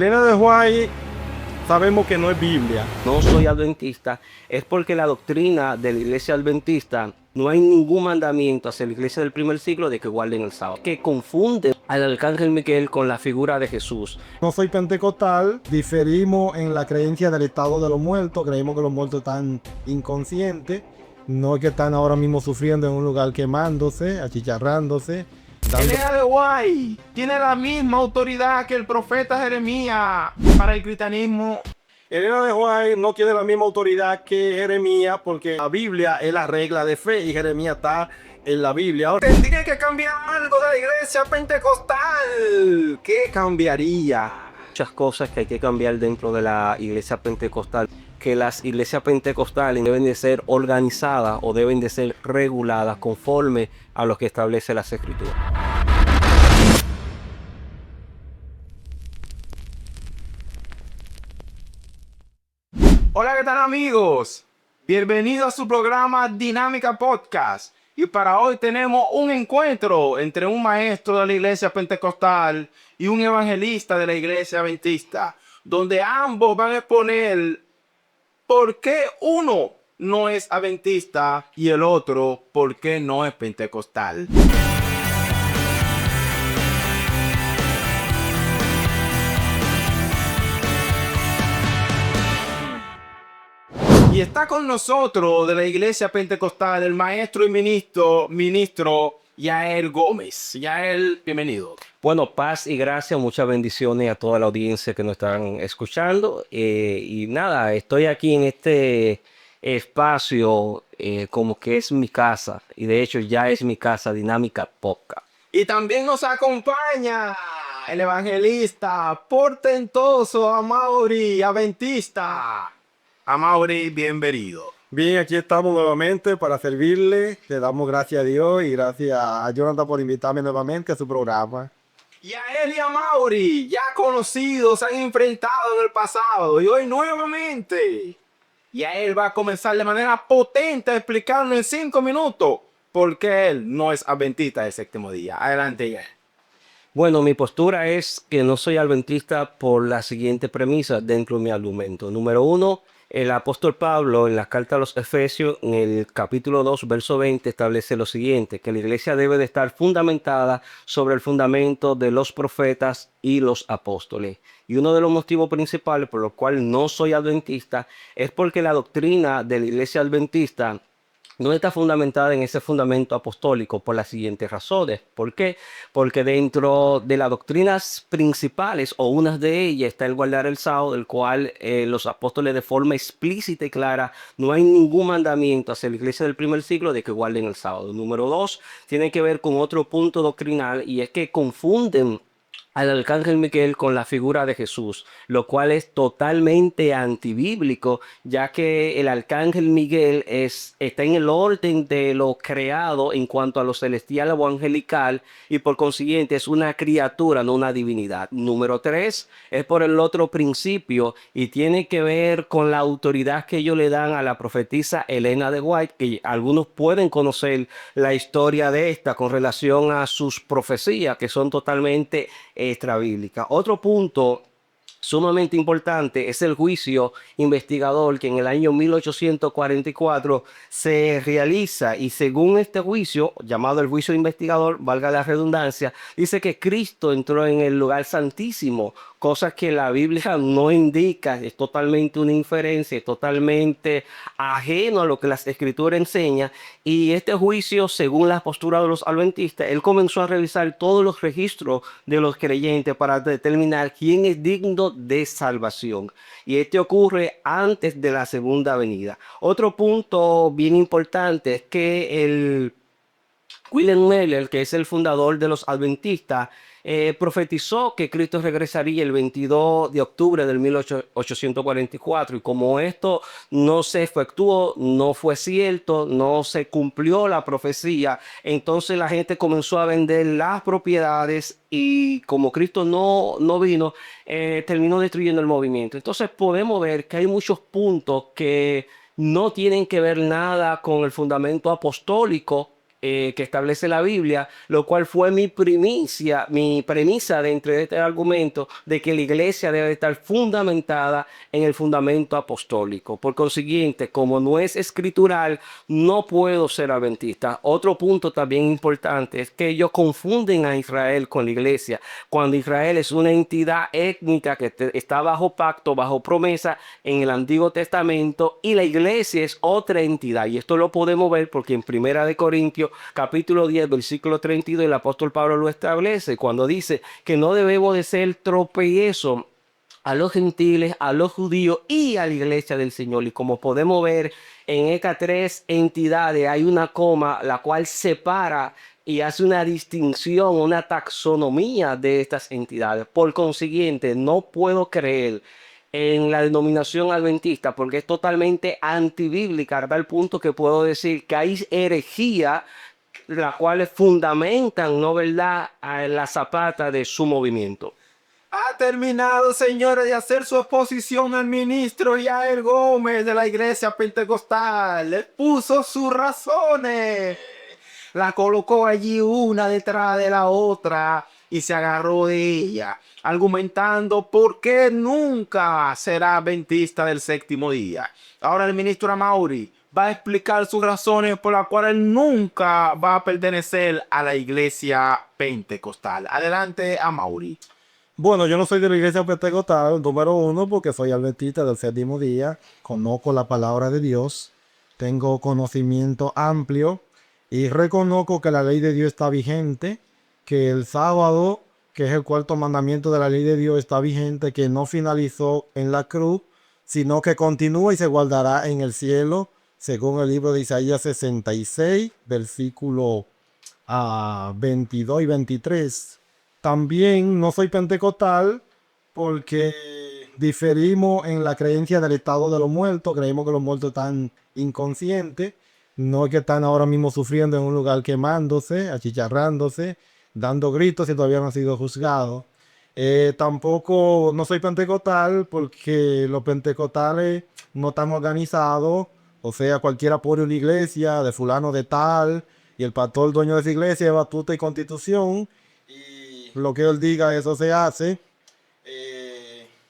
Elena de White sabemos que no es Biblia. No soy adventista, es porque la doctrina de la iglesia adventista no hay ningún mandamiento hacia la iglesia del primer siglo de que guarden el sábado. Que confunde al arcángel Miguel con la figura de Jesús. No soy pentecostal, diferimos en la creencia del estado de los muertos, creemos que los muertos están inconscientes, no que están ahora mismo sufriendo en un lugar quemándose, achicharrándose. Elena de White tiene la misma autoridad que el profeta Jeremías para el cristianismo. Elena de White no tiene la misma autoridad que Jeremías porque la Biblia es la regla de fe y Jeremías está en la Biblia. Ahora, Tendría que cambiar algo de la iglesia pentecostal. ¿Qué cambiaría? Muchas cosas que hay que cambiar dentro de la iglesia pentecostal. Que las iglesias pentecostales deben de ser organizadas o deben de ser reguladas conforme a lo que establece las escrituras. Hola, ¿qué tal, amigos? Bienvenidos a su programa Dinámica Podcast. Y para hoy tenemos un encuentro entre un maestro de la iglesia pentecostal y un evangelista de la iglesia adventista, donde ambos van a exponer por qué uno no es adventista y el otro por qué no es pentecostal. Y está con nosotros de la iglesia pentecostal el maestro y ministro Yael Gómez. Yael, bienvenido. Bueno, paz y gracias, muchas bendiciones a toda la audiencia que nos están escuchando. Y nada, estoy aquí en este espacio como que es mi casa. Y de hecho ya es mi casa, Dinámica Podcast. Y también nos acompaña el evangelista portentoso Amaury, adventista. Amaury, bienvenido. bien, aquí estamos nuevamente para servirle. Le damos gracias a Dios y gracias a Jonathan por invitarme nuevamente a su programa. Yael y Amaury, ya conocidos, se han enfrentado en el pasado y hoy nuevamente. Yael va a comenzar de manera potente a explicarnos en 5 minutos por qué él no es adventista del séptimo día. Adelante, Yael. Bueno, mi postura es que no soy adventista por la siguiente premisa dentro de mi argumento. Número uno, el apóstol Pablo en la carta a los Efesios, en el capítulo 2, verso 20, establece lo siguiente, que la iglesia debe de estar fundamentada sobre el fundamento de los profetas y los apóstoles. Y uno de los motivos principales por los cuales no soy adventista es porque la doctrina de la iglesia adventista no está fundamentada en ese fundamento apostólico por las siguientes razones. ¿Por qué? Porque dentro de las doctrinas principales o unas de ellas está el guardar el sábado, del cual los apóstoles de forma explícita y clara no hay ningún mandamiento hacia la iglesia del primer siglo de que guarden el sábado. Número dos, tiene que ver con otro punto doctrinal y es que confunden al arcángel Miguel con la figura de Jesús, lo cual es totalmente antibíblico, ya que el arcángel Miguel está en el orden de lo creado en cuanto a lo celestial o angelical y por consiguiente es una criatura, no una divinidad. Número tres es por el otro principio y tiene que ver con la autoridad que ellos le dan a la profetisa Elena de White, que algunos pueden conocer la historia de esta con relación a sus profecías que son totalmente extrabíblica. Otro punto sumamente importante es el juicio investigador que en el año 1844 se realiza y según este juicio, llamado el juicio investigador, valga la redundancia, dice que Cristo entró en el lugar santísimo, cosas que la Biblia no indica, es totalmente una inferencia, es totalmente ajeno a lo que las escrituras enseñan y este juicio, según la postura de los adventistas, él comenzó a revisar todos los registros de los creyentes para determinar quién es digno de salvación. Y este ocurre antes de la segunda venida. Otro punto bien importante es que el William Miller, que es el fundador de los adventistas, profetizó que Cristo regresaría el 22 de octubre del 1844 y como esto no se efectuó, no fue cierto, no se cumplió la profecía, entonces la gente comenzó a vender las propiedades y como Cristo no vino, terminó destruyendo el movimiento. Entonces podemos ver que hay muchos puntos que no tienen que ver nada con el fundamento apostólico que establece la Biblia, lo cual fue mi premisa dentro de este argumento de que la iglesia debe estar fundamentada en el fundamento apostólico. Por consiguiente, como no es escritural, no puedo ser adventista. Otro punto también importante es que ellos confunden a Israel con la iglesia, cuando Israel es una entidad étnica que está bajo pacto, bajo promesa en el Antiguo Testamento, y la iglesia es otra entidad. Y esto lo podemos ver porque en Primera de Corintios capítulo 10 versículo 32 el apóstol Pablo lo establece cuando dice que no debemos de ser tropiezo a los gentiles, a los judíos y a la iglesia del Señor. Y como podemos ver en estas tres entidades hay una coma la cual separa y hace una distinción, una taxonomía de estas entidades. Por consiguiente, no puedo creer en la denominación adventista porque es totalmente antibíblica, a tal punto que puedo decir que hay herejía las cuales fundamentan, ¿no verdad?, a la zapata de su movimiento. Ha terminado, señores, de hacer su exposición el ministro Yael Gómez de la Iglesia Pentecostal. Le puso sus razones. La colocó allí una detrás de la otra y se agarró de ella, argumentando por qué nunca será adventista del séptimo día. Ahora el ministro Amaury va a explicar sus razones por las cuales él nunca va a pertenecer a la Iglesia Pentecostal. Adelante, Amaury. Bueno, yo no soy de la iglesia pentecostal, número uno, porque soy adventista del séptimo día, conozco la palabra de Dios, tengo conocimiento amplio y reconozco que la ley de Dios está vigente, que el sábado, que es el cuarto mandamiento de la ley de Dios, está vigente, que no finalizó en la cruz, sino que continúa y se guardará en el cielo, según el libro de Isaías 66, versículo 22 y 23. También no soy pentecostal porque diferimos en la creencia del estado de los muertos. Creemos que los muertos están inconscientes, no es que están ahora mismo sufriendo en un lugar quemándose, achicharrándose, dando gritos y todavía no han sido juzgados. Tampoco no soy pentecostal porque los pentecostales no están organizados, o sea, cualquiera pone una iglesia de fulano de tal y el pastor dueño de esa iglesia es batuta y constitución. Lo que él diga, eso se hace.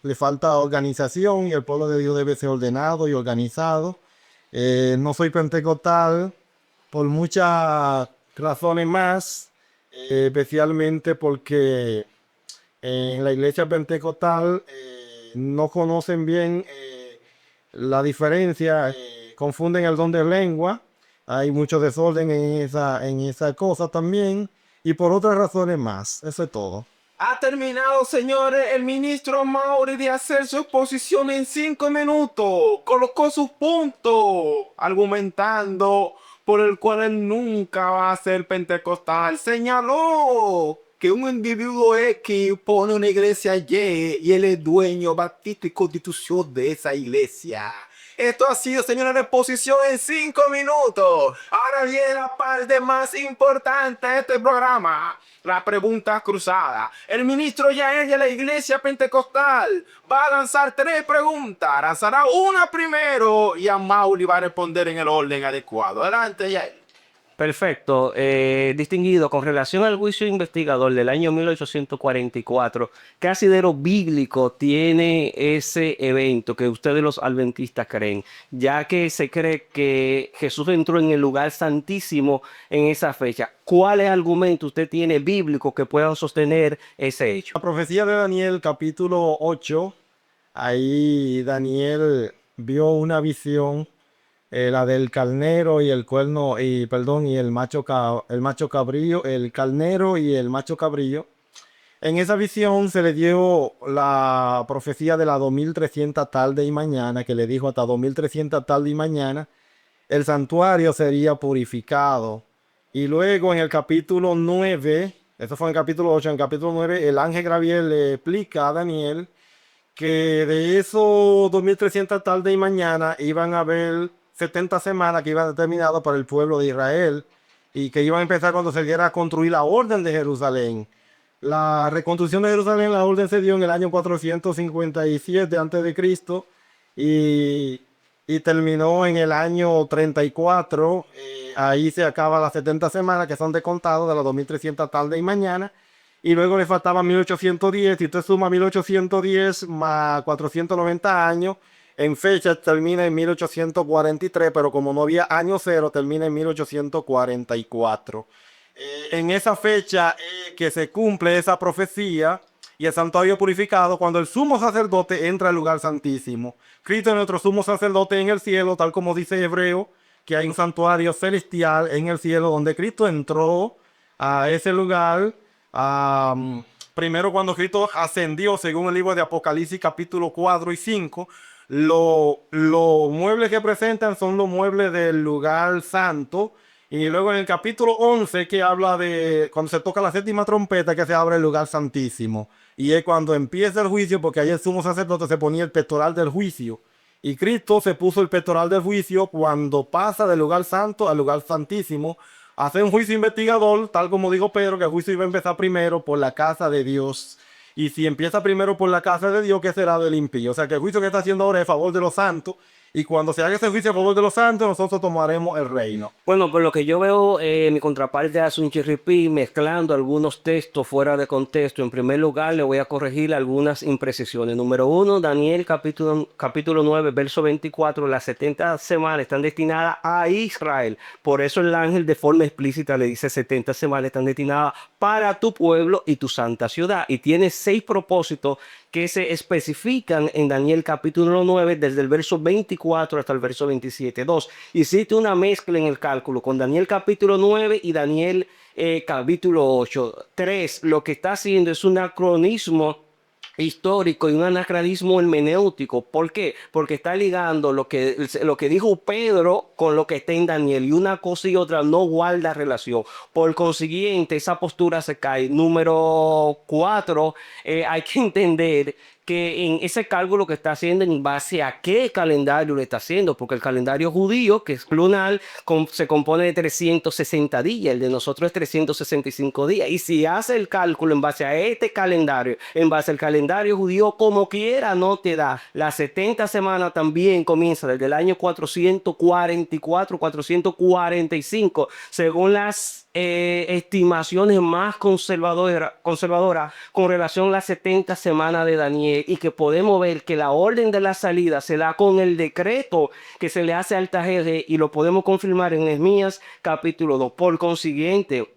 Le falta organización y el pueblo de Dios debe ser ordenado y organizado. No soy pentecostal por muchas razones más, especialmente porque en la iglesia pentecostal no conocen bien la diferencia, confunden el don de lengua. Hay mucho desorden en esa cosa también. Y por otras razones más. Eso es todo. Ha terminado, señores, el ministro Amaury de hacer su exposición en 5 minutos. Colocó sus puntos, argumentando por el cual él nunca va a ser pentecostal. Señaló que un individuo X pone una iglesia Y y él es dueño, baptista y constitución de esa iglesia. Esto ha sido, señora, la exposición en 5 minutos. Ahora viene la parte más importante de este programa. La pregunta cruzada. El ministro Yael de la Iglesia Pentecostal va a lanzar 3 preguntas. Lanzará una primero y Amaury va a responder en el orden adecuado. Adelante, Yael. Perfecto. Distinguido, con relación al juicio investigador del año 1844, ¿qué asidero bíblico tiene ese evento que ustedes los adventistas creen? Ya que se cree que Jesús entró en el lugar santísimo en esa fecha. ¿Cuáles argumentos usted tiene bíblicos que puedan sostener ese hecho? La profecía de Daniel, capítulo 8, ahí Daniel vio una visión. La del carnero y el cuerno, y el macho cabrío, el carnero y el macho cabrío. En esa visión se le dio la profecía de las 2300 tarde y mañana, que le dijo hasta 2300 tarde y mañana, el santuario sería purificado. Y luego en el capítulo 9, eso fue en el capítulo 8, en el capítulo 9, el ángel Gabriel le explica a Daniel que de esos 2300 tarde y mañana iban a haber 70 semanas que iban determinadas para el pueblo de Israel y que iban a empezar cuando se diera a construir la orden de Jerusalén. La reconstrucción de Jerusalén, la orden se dio en el año 457 a.C. y y terminó en el año 34. Ahí se acaba las 70 semanas que son de contado de las 2300 tarde y mañana. Y luego le faltaba 1810. Y usted suma 1810 más 490 años. En fecha termina en 1843, pero como no había año cero, termina en 1844. En esa fecha que se cumple esa profecía y el santuario purificado, cuando el sumo sacerdote entra al lugar santísimo. Cristo es nuestro sumo sacerdote en el cielo, tal como dice Hebreo, que hay un santuario celestial en el cielo donde Cristo entró a ese lugar. Primero cuando Cristo ascendió, según el libro de Apocalipsis capítulo 4 y 5, los muebles que presentan son los muebles del lugar santo. Y luego en el capítulo 11 que habla de cuando se toca la séptima trompeta, que se abre el lugar santísimo. Y es cuando empieza el juicio, porque ahí el sumo sacerdote se ponía el pectoral del juicio. Y Cristo se puso el pectoral del juicio cuando pasa del lugar santo al lugar santísimo. Hace un juicio investigador, tal como dijo Pedro, que el juicio iba a empezar primero por la casa de Dios. Y si empieza primero por la casa de Dios, ¿qué será del impío? O sea que el juicio que está haciendo ahora es a favor de los santos. Y cuando se haga ese juicio a favor de los santos, nosotros tomaremos el reino. Bueno, por lo que yo veo, mi contraparte hace un chirripí mezclando algunos textos fuera de contexto. En primer lugar, le voy a corregir algunas imprecisiones. Número uno, Daniel capítulo 9, verso 24, las 70 semanas están destinadas a Israel. Por eso el ángel de forma explícita le dice 70 semanas están destinadas para tu pueblo y tu santa ciudad. Y tiene 6 propósitos que se especifican en Daniel capítulo 9, desde el verso 24 hasta el verso 27. 2. Hiciste una mezcla en el cálculo con Daniel capítulo 9 y Daniel capítulo 8. 3. Lo que está haciendo es un anacronismo histórico y un anacronismo hermenéutico. ¿Por qué? Porque está ligando lo que dijo Pedro con lo que está en Daniel, y una cosa y otra no guarda relación. Por consiguiente, esa postura se cae. Número 4, hay que entender que en ese cálculo que está haciendo, en base a qué calendario le está haciendo, porque el calendario judío, que es lunar, se compone de 360 días, el de nosotros es 365 días, y si hace el cálculo en base a este calendario, en base al calendario judío, como quiera no te da. Las 70 semanas también comienza desde el año 444, 445, según las estimaciones más conservadoras con relación a las 70 semanas de Daniel, y que podemos ver que la orden de la salida se da con el decreto que se le hace al Artajerjes, y lo podemos confirmar en Nehemías capítulo 2. Por consiguiente,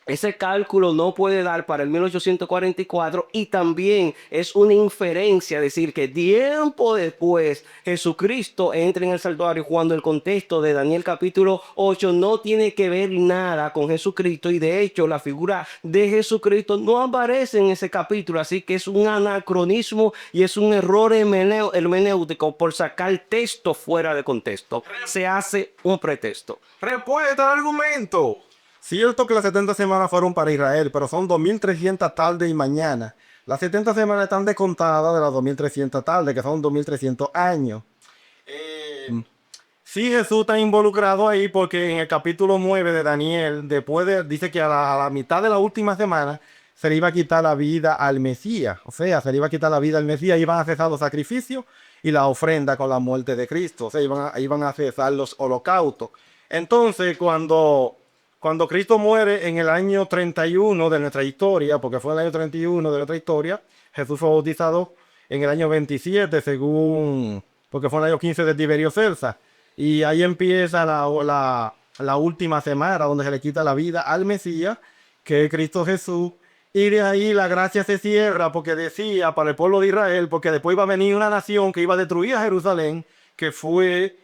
ese cálculo no puede dar para el 1844, y también es una inferencia decir que tiempo después Jesucristo entra en el santuario, cuando el contexto de Daniel capítulo 8 no tiene que ver nada con Jesucristo, y de hecho la figura de Jesucristo no aparece en ese capítulo. Así que es un anacronismo y es un error hermenéutico por sacar texto fuera de contexto. Se hace un pretexto. Respuesta al argumento. Cierto que las 70 semanas fueron para Israel, pero son 2300 tarde y mañana. Las 70 semanas están descontadas de las 2300 tarde, que son 2300 años. Sí, Jesús está involucrado ahí, porque en el capítulo 9 de Daniel, dice que a la mitad de la última semana se le iba a quitar la vida al Mesías. O sea, se le iba a quitar la vida al Mesías, iban a cesar los sacrificios y la ofrenda con la muerte de Cristo. O sea, iban a cesar los holocaustos. Entonces, cuando Cristo muere en el año 31 de nuestra historia, porque fue el año 31 de nuestra historia, Jesús fue bautizado en el año 27, porque fue el año 15 de Tiberio César. Y ahí empieza la última semana, donde se le quita la vida al Mesías, que es Cristo Jesús. Y de ahí la gracia se cierra, porque decía para el pueblo de Israel, porque después iba a venir una nación que iba a destruir a Jerusalén, que fue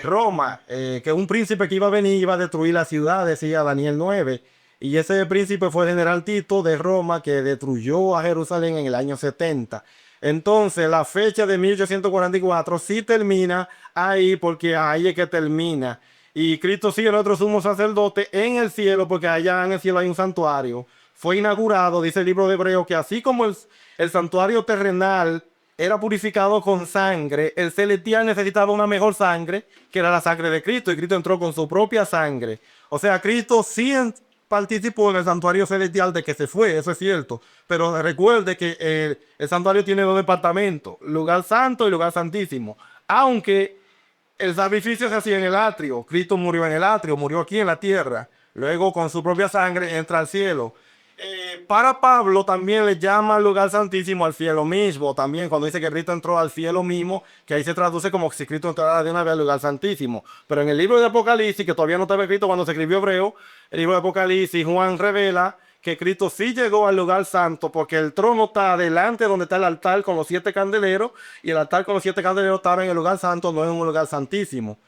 Roma, que un príncipe que iba a venir iba a destruir la ciudad, decía Daniel 9. Y ese príncipe fue el general Tito de Roma, que destruyó a Jerusalén en el año 70. Entonces la fecha de 1844 sí termina ahí, porque ahí es que termina. Y Cristo sigue el otro sumo sacerdote en el cielo, porque allá en el cielo hay un santuario. Fue inaugurado, dice el libro de Hebreo, que así como el santuario terrenal era purificado con sangre, el celestial necesitaba una mejor sangre, que era la sangre de Cristo, y Cristo entró con su propia sangre. O sea, Cristo sí participó en el santuario celestial de que se fue, eso es cierto. Pero recuerde que el santuario tiene 2 departamentos, lugar santo y lugar santísimo. Aunque El sacrificio se hacía en el atrio. Cristo murió en el atrio, murió aquí en la tierra. Luego con su propia sangre entra al cielo. Para Pablo también le llama al lugar santísimo al cielo mismo. También cuando dice que Cristo entró al cielo mismo, que ahí se traduce como si Cristo entrara de una vez al lugar santísimo. Pero en el libro de Apocalipsis, que todavía no estaba escrito cuando se escribió Hebreo, el libro de Apocalipsis, Juan revela que Cristo sí llegó al lugar santo, porque el trono está delante donde está el altar con los 7 candeleros, y el altar con los 7 candeleros estaba en el lugar santo, no en un lugar santísimo.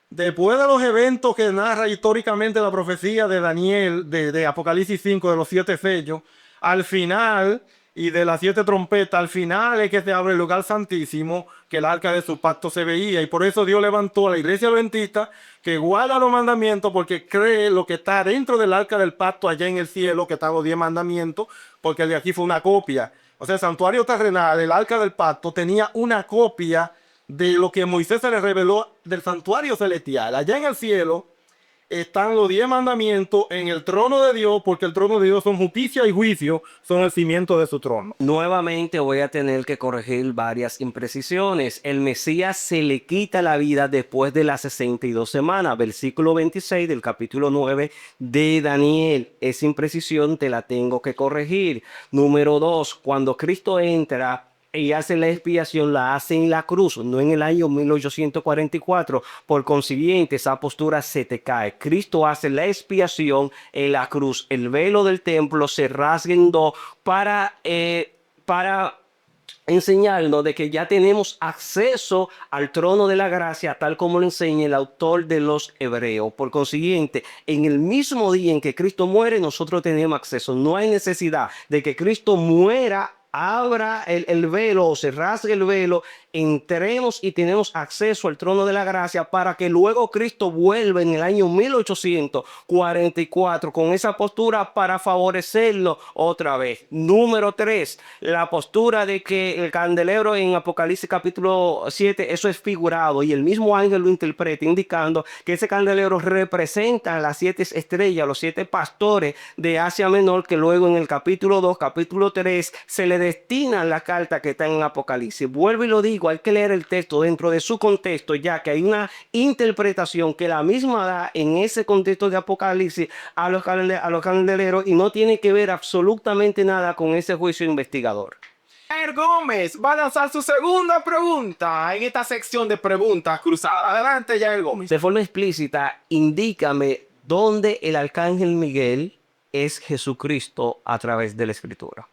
Después de los eventos que narra históricamente la profecía de Daniel, de Apocalipsis 5, de los 7 sellos, al final, y de las 7 trompetas, al final es que se abre el lugar santísimo, que el arca de su pacto se veía, y por eso Dios levantó a la iglesia adventista, que guarda los mandamientos, porque cree lo que está dentro del arca del pacto allá en el cielo, que están los 10 mandamientos, porque el de aquí fue una copia. O sea, el santuario terrenal, el arca del pacto, tenía una copia de lo que Moisés se le reveló del santuario celestial. Allá en el cielo están los 10 mandamientos en el trono de Dios, porque el trono de Dios son justicia y juicio, son el cimiento de su trono. Nuevamente voy a tener que corregir varias imprecisiones. El Mesías se le quita la vida después de las 62 semanas. Versículo 26 del capítulo 9 de Daniel. Esa imprecisión te la tengo que corregir. Número 2, cuando Cristo entra y hace la expiación, la hace en la cruz, no en el año 1844. Por consiguiente, esa postura se te cae. Cristo hace la expiación en la cruz. El velo del templo se rasga en dos para enseñarnos de que ya tenemos acceso al trono de la gracia, tal como lo enseña el autor de los Hebreos. Por consiguiente, en el mismo día en que Cristo muere, nosotros tenemos acceso. No hay necesidad de que Cristo muera, abra el velo o se rasgue el velo, entremos y tenemos acceso al trono de la gracia, para que luego Cristo vuelva en el año 1844 con esa postura para favorecerlo otra vez. Número 3, la postura de que el candelero en Apocalipsis capítulo 7, eso es figurado, y el mismo ángel lo interpreta, indicando que ese candelero representa las 7 estrellas, los 7 pastores de Asia Menor, que luego en el capítulo 2, capítulo 3 se le destina la carta que está en Apocalipsis. Vuelvo y lo digo, hay que leer el texto dentro de su contexto, ya que hay una interpretación que la misma da en ese contexto de Apocalipsis a los candeleros, y no tiene que ver absolutamente nada con ese juicio investigador. Jair Gómez va a lanzar su segunda pregunta en esta sección de preguntas cruzadas. Adelante, Jair Gómez. De forma explícita, indícame dónde el arcángel Miguel es Jesucristo a través de la Escritura.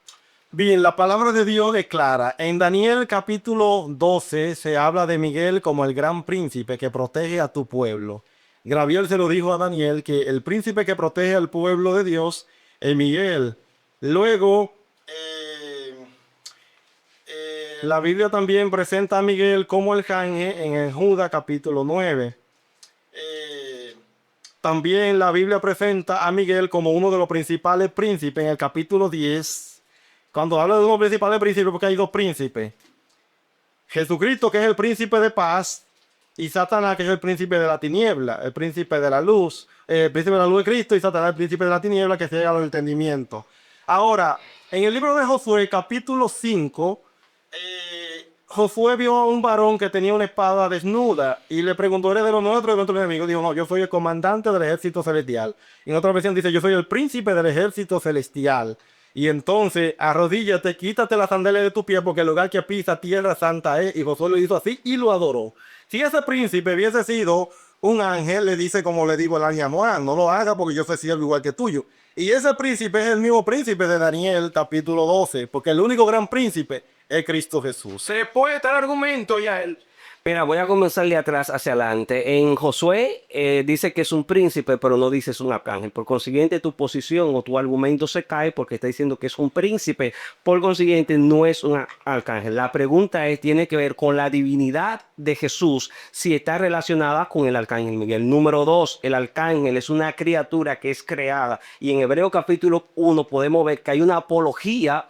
Bien, la palabra de Dios declara, en Daniel capítulo 12 se habla de Miguel como el gran príncipe que protege a tu pueblo. Gabriel se lo dijo a Daniel, que el príncipe que protege al pueblo de Dios es Miguel. Luego, la Biblia también presenta a Miguel como el arcángel en el Judas capítulo 9. También la Biblia presenta a Miguel como uno de los principales príncipes en el capítulo 10. Cuando habla de uno de los principales príncipes, porque hay 2 príncipes. Jesucristo, que es el príncipe de paz, y Satanás, que es el príncipe de la tiniebla, el príncipe de la luz. El príncipe de la luz de Cristo, y Satanás, el príncipe de la tiniebla, que ciega el entendimiento. Ahora, en el libro de Josué, capítulo 5, Josué vio a un varón que tenía una espada desnuda y le preguntó, ¿eres de los nuestros o de nuestros enemigos? Dijo, no, yo soy el comandante del ejército celestial. Y en otra versión dice, yo soy el príncipe del ejército celestial. Y entonces, arrodíllate, quítate las sandalias de tu pie, porque el lugar que pisa tierra santa es. Y Josué lo hizo así y lo adoró. Si ese príncipe hubiese sido un ángel, le dice como le digo el ángel a Noé, no lo haga porque yo soy siervo igual que tuyo. Y ese príncipe es el mismo príncipe de Daniel capítulo 12, porque el único gran príncipe es Cristo Jesús. Se puede dar argumento, Jair. Mira, voy a comenzar de atrás hacia adelante. En Josué dice que es un príncipe, pero no dice es un arcángel. Por consiguiente, tu posición o tu argumento se cae porque está diciendo que es un príncipe. Por consiguiente, no es un arcángel. La pregunta tiene que ver con la divinidad de Jesús, si está relacionada con el arcángel Miguel. Número 2, el arcángel es una criatura que es creada. Y en Hebreo capítulo 1 podemos ver que hay una apología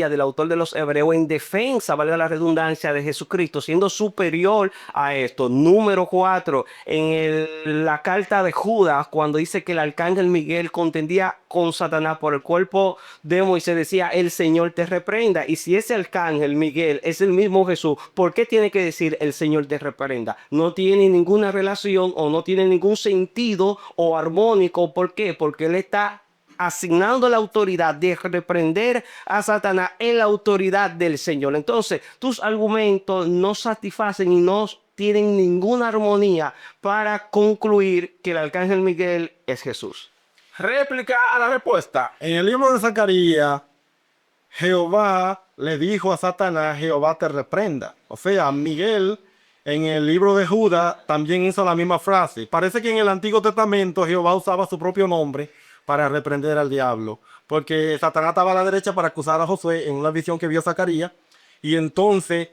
del autor de los Hebreos en defensa, valga la redundancia, de Jesucristo, siendo superior a esto. Número 4, en la carta de Judas, cuando dice que el arcángel Miguel contendía con Satanás por el cuerpo de Moisés, decía, el Señor te reprenda. Y si ese arcángel Miguel es el mismo Jesús, ¿por qué tiene que decir decir el Señor te reprenda. No tiene ninguna relación o no tiene ningún sentido o armónico. ¿Por qué? Porque Él está asignando la autoridad de reprender a Satanás en la autoridad del Señor. Entonces, tus argumentos no satisfacen y no tienen ninguna armonía para concluir que el arcángel Miguel es Jesús. Réplica a la respuesta. En el libro de Zacarías, Jehová le dijo a Satanás, Jehová te reprenda. O sea, Miguel en el libro de Judas también hizo la misma frase. Parece que en el Antiguo Testamento Jehová usaba su propio nombre para reprender al diablo, porque Satanás estaba a la derecha para acusar a Josué en una visión que vio Zacarías, y entonces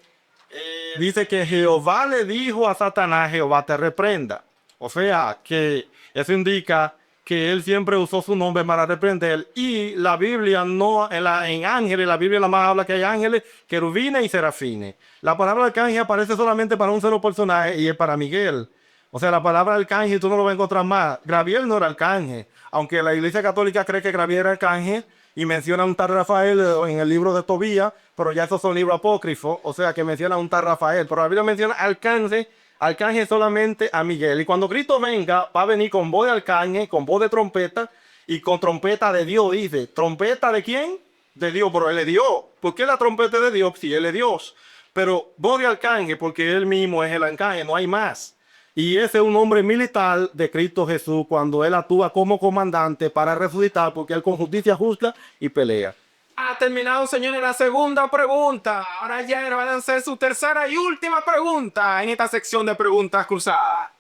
dice que Jehová le dijo a Satanás, Jehová te reprenda. O sea, que eso indica que él siempre usó su nombre para reprender, y la Biblia no, en ángeles, la Biblia la más habla que hay ángeles, querubines y serafines. La palabra arcángel aparece solamente para un solo personaje y es para Miguel. O sea, la palabra arcángel tú no lo vas a encontrar más. Gabriel no era arcángel, aunque la Iglesia Católica cree que Gabriel era arcángel y menciona un tal Rafael en el libro de Tobías, pero ya esos son libros apócrifos, o sea que menciona un tal Rafael, pero la Biblia menciona arcángel solamente a Miguel. Y cuando Cristo venga, va a venir con voz de arcángel, con voz de trompeta y con trompeta de Dios, dice. ¿Trompeta de quién? De Dios, pero Él es Dios. ¿Por qué la trompeta de Dios? Si Él es Dios. Pero voz de arcángel, porque Él mismo es el arcángel, no hay más. Y ese es un hombre militar de Cristo Jesús cuando Él actúa como comandante para resucitar, porque Él con justicia justa y pelea. Ha terminado, señores, la segunda pregunta. Ahora ya van a hacer su tercera y última pregunta en esta sección de preguntas cruzadas.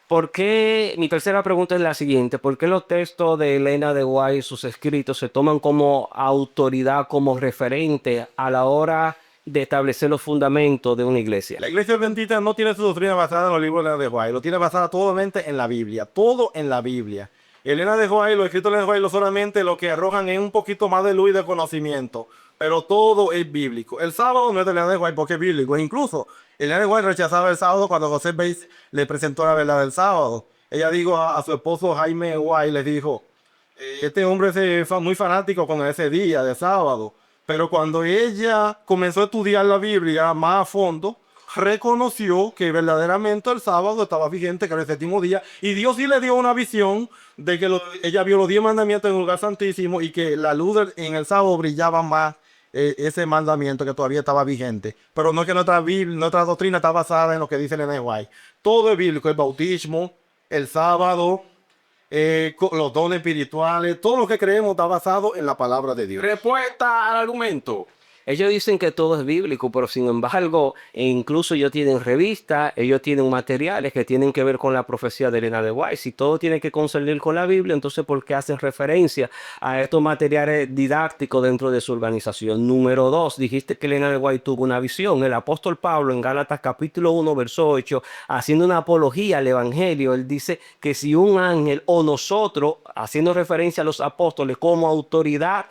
¿Por qué? Mi tercera pregunta es la siguiente. ¿Por qué los textos de Elena de White, sus escritos, se toman como autoridad, como referente a la hora de establecer los fundamentos de una iglesia? La iglesia adventista no tiene su doctrina basada en los libros de Elena de White, lo tiene basada totalmente en la Biblia, todo en la Biblia. Elena de White, los escritos de Elena de White, solamente lo que arrojan es un poquito más de luz y de conocimiento, pero todo es bíblico. El sábado no es de Elena de White porque es bíblico. Incluso Elena de White rechazaba el sábado cuando José Bates le presentó la verdad del sábado. Ella dijo a su esposo Jaime White, le dijo, este hombre es muy fanático con ese día de sábado. Pero cuando ella comenzó a estudiar la Biblia más a fondo, reconoció que verdaderamente el sábado estaba vigente, que era el séptimo día, y Dios sí le dio una visión de que ella vio los 10 mandamientos en el lugar santísimo y que la luz en el sábado brillaba más, ese mandamiento que todavía estaba vigente. Pero no es que nuestra doctrina está basada en lo que dice Elena White. Todo es bíblico, el bautismo, el sábado, los dones espirituales, todo lo que creemos está basado en la palabra de Dios. Respuesta al argumento. Ellos dicen que todo es bíblico, pero sin embargo, incluso ellos tienen revistas, ellos tienen materiales que tienen que ver con la profecía de Elena de White. Si todo tiene que concernir con la Biblia, entonces ¿por qué hacen referencia a estos materiales didácticos dentro de su organización? Número 2, dijiste que Elena de White tuvo una visión. El apóstol Pablo en Gálatas capítulo 1, verso 8, haciendo una apología al evangelio, él dice que si un ángel o nosotros, haciendo referencia a los apóstoles como autoridad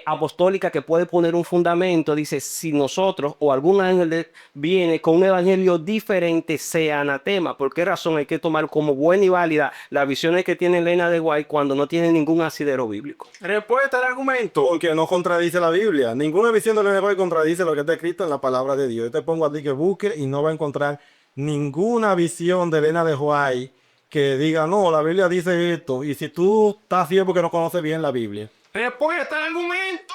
apostólica que puede poner un fundamento, dice, si nosotros o algún ángel viene con un evangelio diferente, sea anatema. ¿Por qué razón hay que tomar como buena y válida las visiones que tiene Elena de White cuando no tiene ningún asidero bíblico? Respuesta al argumento. Porque no contradice la Biblia. Ninguna visión de Elena de White contradice lo que está escrito en la palabra de Dios. Yo te pongo a ti que busque y no va a encontrar ninguna visión de Elena de White que diga, no, la Biblia dice esto. Y si tú estás ciego porque no conoces bien la Biblia. Respuesta al argumento.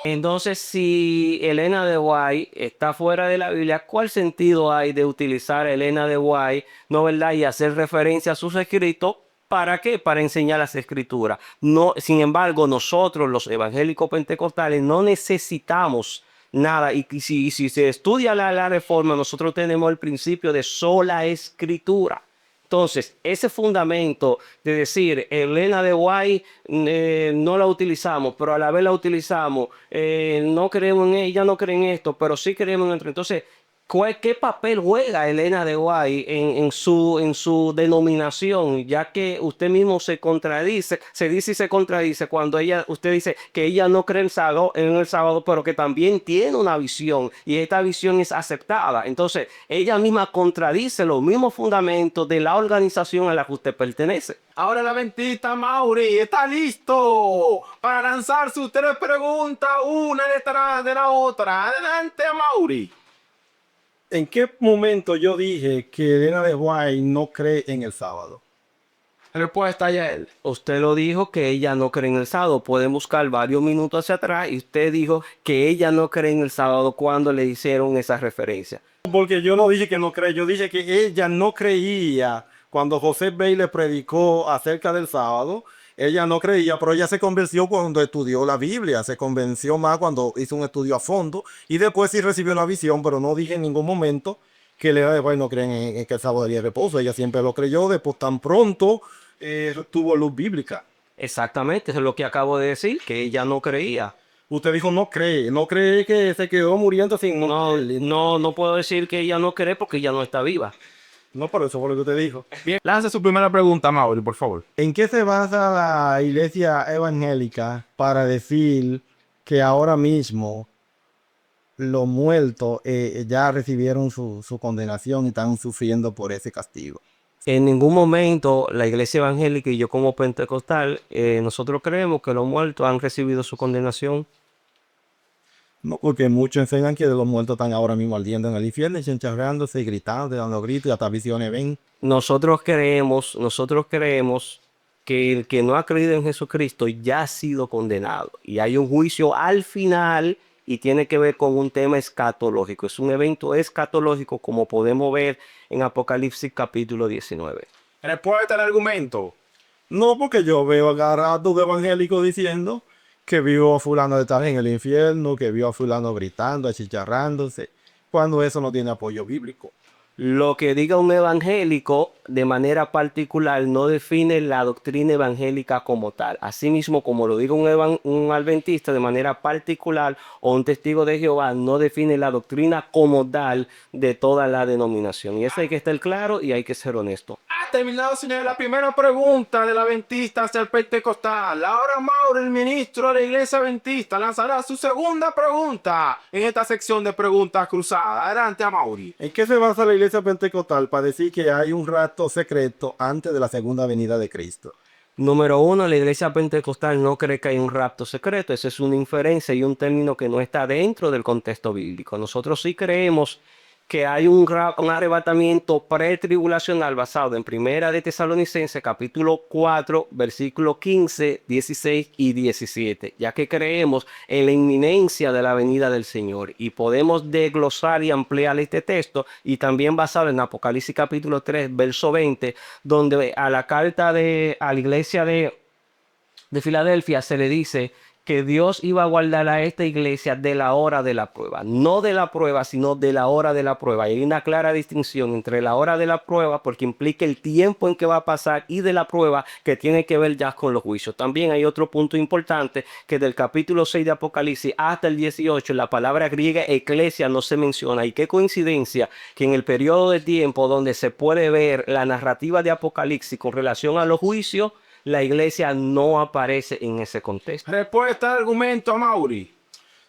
Entonces, si Elena de White está fuera de la Biblia, ¿cuál sentido hay de utilizar a Elena de White, no verdad, y hacer referencia a sus escritos? ¿Para qué? Para enseñar las escrituras. No, sin embargo, nosotros, los evangélicos pentecostales, no necesitamos nada. Y si se estudia la reforma, nosotros tenemos el principio de sola escritura. Entonces, ese fundamento de decir, Elena de White no la utilizamos, pero a la vez la utilizamos, no creemos en ella, no creen en esto, pero sí creemos en esto. Entonces, ¿qué papel juega Elena de White en su denominación? Ya que usted mismo se contradice, se dice y se contradice cuando usted dice que ella no cree en el sábado, pero que también tiene una visión y esta visión es aceptada. Entonces, ella misma contradice los mismos fundamentos de la organización a la que usted pertenece. Ahora el adventista Mauri está listo para lanzar sus 3 preguntas, una detrás de la otra. Adelante, Mauri. ¿En qué momento yo dije que Elena de White no cree en el sábado? Respuesta, Yael. Usted lo dijo que ella no cree en el sábado. Pueden buscar varios minutos hacia atrás y usted dijo que ella no cree en el sábado cuando le hicieron esa referencia. Porque yo no dije que no cree, yo dije que ella no creía cuando José Bey le predicó acerca del sábado. Ella no creía, pero ella se convenció cuando estudió la Biblia, se convenció más cuando hizo un estudio a fondo y después sí recibió la visión, pero no dije en ningún momento que Elena de White no creen en que el sábado es día de reposo. Ella siempre lo creyó, después tan pronto tuvo luz bíblica. Exactamente, eso es lo que acabo de decir, que ella no creía. Usted dijo no cree que se quedó muriendo sin... No puedo decir que ella no cree porque ella no está viva. No, pero eso fue lo que usted dijo. Bien, lance su primera pregunta, Mauri, por favor. ¿En qué se basa la iglesia evangélica para decir que ahora mismo los muertos ya recibieron su condenación y están sufriendo por ese castigo? En ningún momento la iglesia evangélica y yo como pentecostal, nosotros creemos que los muertos han recibido su condenación. No, porque muchos enseñan que los muertos están ahora mismo ardiendo en el infierno, y encharrándose y gritando, dando gritos y hasta visiones ven. Nosotros creemos que el que no ha creído en Jesucristo ya ha sido condenado y hay un juicio al final y tiene que ver con un tema escatológico. Es un evento escatológico como podemos ver en Apocalipsis capítulo 19. Respuesta al argumento. No, porque yo veo agarrados de evangélicos diciendo que vio a fulano de estar en el infierno, que vio a fulano gritando, achicharrándose, cuando eso no tiene apoyo bíblico. Lo que diga un evangélico de manera particular no define la doctrina evangélica como tal. Asimismo, como lo diga un adventista de manera particular o un testigo de Jehová, no define la doctrina como tal de toda la denominación. Y eso hay que estar claro y hay que ser honesto. Ha terminado, señores, la primera pregunta del adventista hacia el pentecostal. Ahora Mauri, el ministro de la iglesia adventista, lanzará su segunda pregunta en esta sección de preguntas cruzadas. Adelante, Mauri. ¿En qué se basa la iglesia pentecostal para decir que hay un rapto secreto antes de la segunda venida de Cristo? Número uno, la iglesia pentecostal no cree que hay un rapto secreto. Esa es una inferencia y un término que no está dentro del contexto bíblico. Nosotros sí creemos que hay un arrebatamiento pretribulacional basado en Primera de Tesalonicenses capítulo 4 versículos 15, 16 y 17, ya que creemos en la inminencia de la venida del Señor y podemos desglosar y ampliar este texto y también basado en Apocalipsis capítulo 3 verso 20, donde a la carta a la iglesia de Filadelfia se le dice que Dios iba a guardar a esta iglesia de la hora de la prueba. No de la prueba, sino de la hora de la prueba. Y hay una clara distinción entre la hora de la prueba, porque implica el tiempo en que va a pasar, y de la prueba, que tiene que ver ya con los juicios. También hay otro punto importante, que del capítulo 6 de Apocalipsis hasta el 18, la palabra griega eclesia no se menciona. Y qué coincidencia que en el periodo de tiempo donde se puede ver la narrativa de Apocalipsis con relación a los juicios, la iglesia no aparece en ese contexto. Respuesta al argumento, Mauri.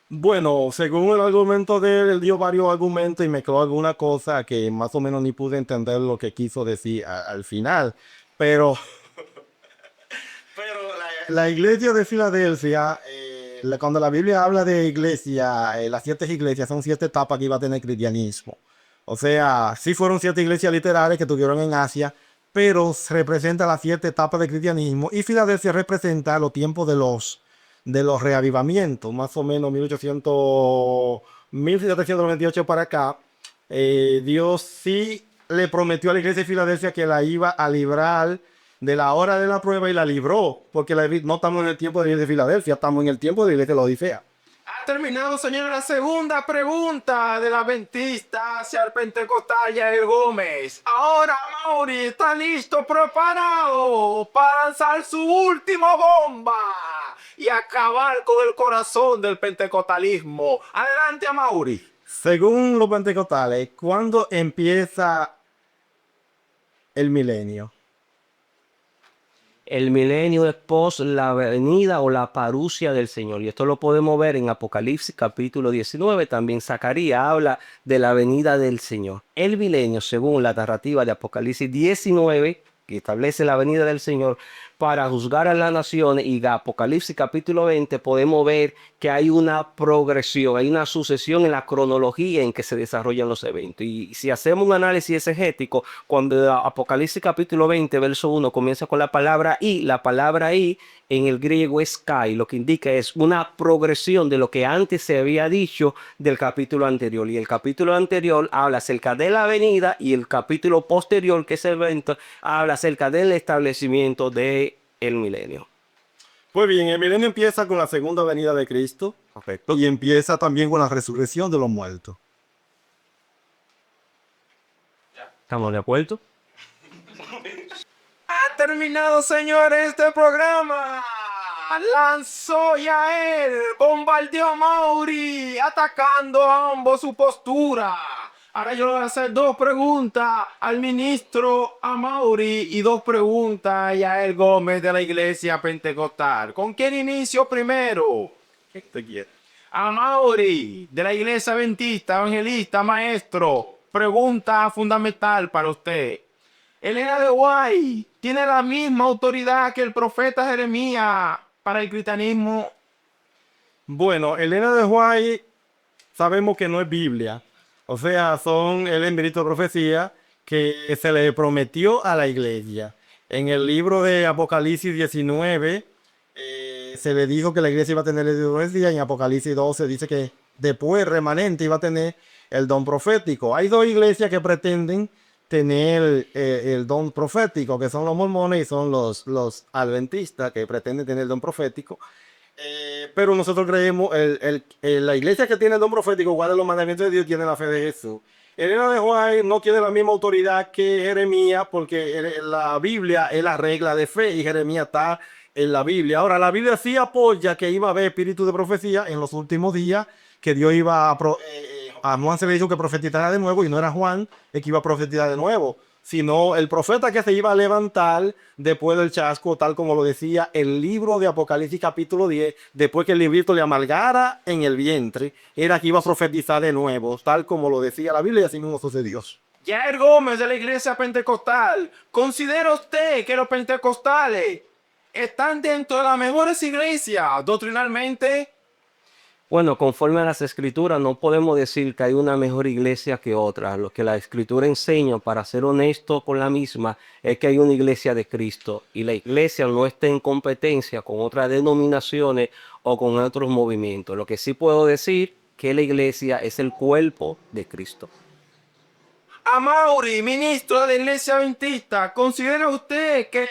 Bueno, según el argumento de él dio varios argumentos y mezcló alguna cosa que más o menos ni pude entender lo que quiso decir al final. Pero la iglesia de Filadelfia, cuando la Biblia habla de iglesia, las 7 iglesias son 7 etapas que iba a tener el cristianismo. O sea, sí fueron 7 iglesias literales que tuvieron en Asia, pero se representa las 7 etapas del cristianismo y Filadelfia representa los tiempos de los reavivamientos, más o menos 1798 para acá. Dios sí le prometió a la iglesia de Filadelfia que la iba a librar de la hora de la prueba y la libró, porque no estamos en el tiempo de la iglesia de Filadelfia, estamos en el tiempo de la iglesia de la Odisea. Ha terminado, señor, la segunda pregunta del adventista hacia el pentecostal Yael Gómez. Ahora Mauri está listo, preparado para lanzar su última bomba y acabar con el corazón del pentecostalismo. Adelante, Mauri. Según los pentecostales, ¿cuándo empieza el milenio? El milenio es pos la venida o la parucia del Señor. Y esto lo podemos ver en Apocalipsis capítulo 19. También Zacarías habla de la venida del Señor. El milenio, según la narrativa de Apocalipsis 19, que establece la venida del Señor, para juzgar a las naciones, y Apocalipsis capítulo 20 podemos ver que hay una progresión, hay una sucesión en la cronología en que se desarrollan los eventos. Y si hacemos un análisis exegético, cuando Apocalipsis capítulo 20, verso 1 comienza con la palabra "y", la palabra "y" en el griego es "kai", lo que indica es una progresión de lo que antes se había dicho del capítulo anterior. Y el capítulo anterior habla acerca de la venida, y el capítulo posterior, que es el evento, habla acerca del establecimiento del milenio. Pues bien, el milenio empieza con la segunda venida de Cristo. Correcto. Y empieza también con la resurrección de los muertos. ¿Estamos de acuerdo? Ha terminado, señores, este programa. Lanzó Yael, bombardeó a Mauri, atacando a ambos su postura. Ahora yo le voy a hacer 2 preguntas al ministro, a Mauri, y 2 preguntas a Yael Gómez de la Iglesia Pentecostal. ¿Con quién inicio primero? ¿Qué te quiere? A Mauri, de la Iglesia Adventista, evangelista, maestro. Pregunta fundamental para usted. Elena de White tiene la misma autoridad que el profeta Jeremías para el cristianismo. Bueno, Elena de White sabemos que no es Biblia. O sea, son el espíritu de profecía que se le prometió a la iglesia. En el libro de Apocalipsis 19 se le dijo que la iglesia iba a tener el don profecía. En Apocalipsis 12 dice que después el remanente iba a tener el don profético. Hay 2 iglesias que pretenden tener el don profético, que son los mormones y son los adventistas, que pretenden tener el don profético. Pero nosotros creemos, la iglesia que tiene el don profético, guarda los mandamientos de Dios, tiene la fe de Jesús. Elena de White no tiene la misma autoridad que Jeremías, porque la Biblia es la regla de fe y Jeremías está en la Biblia. Ahora, la Biblia sí apoya que iba a haber espíritu de profecía en los últimos días, que Dios iba a Juan se le dijo que profetizara de nuevo, y no era Juan el que iba a profetizar de nuevo, sino el profeta que se iba a levantar después del chasco, tal como lo decía el libro de Apocalipsis capítulo 10, después que el librito le amargara en el vientre, era que iba a profetizar de nuevo, tal como lo decía la Biblia, y así mismo sucedió. Yael Gómez de la Iglesia Pentecostal, ¿considera usted que los pentecostales están dentro de las mejores iglesias doctrinalmente? Bueno, conforme a las escrituras, no podemos decir que hay una mejor iglesia que otra. Lo que la escritura enseña, para ser honesto con la misma, es que hay una iglesia de Cristo, y la iglesia no está en competencia con otras denominaciones o con otros movimientos. Lo que sí puedo decir que la iglesia es el cuerpo de Cristo. A Mauri, ministro de la Iglesia Adventista, ¿considera usted que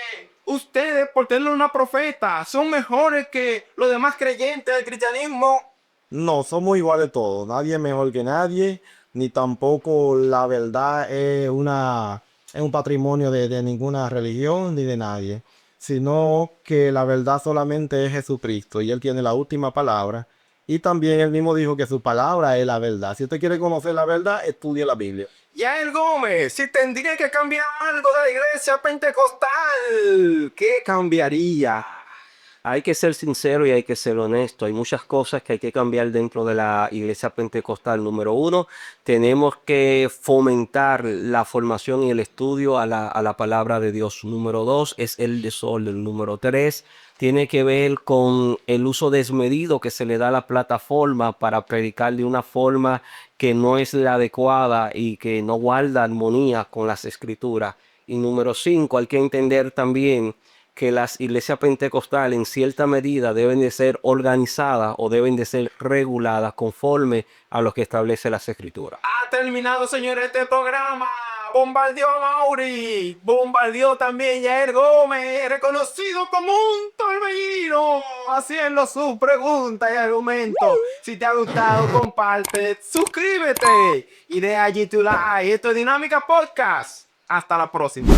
ustedes, por tener una profeta, son mejores que los demás creyentes del cristianismo? No, somos iguales todos. Nadie es mejor que nadie, ni tampoco la verdad es un patrimonio de ninguna religión ni de nadie, sino que la verdad solamente es Jesucristo y Él tiene la última palabra. Y también Él mismo dijo que su palabra es la verdad. Si usted quiere conocer la verdad, estudie la Biblia. Yael Gómez, si tendría que cambiar algo de la Iglesia Pentecostal, ¿qué cambiaría? Hay que ser sincero y hay que ser honesto. Hay muchas cosas que hay que cambiar dentro de la iglesia pentecostal. Número 1, tenemos que fomentar la formación y el estudio a la palabra de Dios. Número 2, es el desorden. Número 3, tiene que ver con el uso desmedido que se le da a la plataforma para predicar de una forma que no es la adecuada y que no guarda armonía con las escrituras. Y número 5, hay que entender también que las iglesias pentecostales en cierta medida deben de ser organizadas o deben de ser reguladas conforme a lo que establece las escrituras. Ha terminado, señores, este programa. Bombardeó a Mauri, bombardeó también Yael Gómez, reconocido como un torbellino, haciendo sus preguntas y argumentos. Si te ha gustado, comparte, suscríbete y deja allí tu like. Esto es Dinámica Podcast. Hasta la próxima.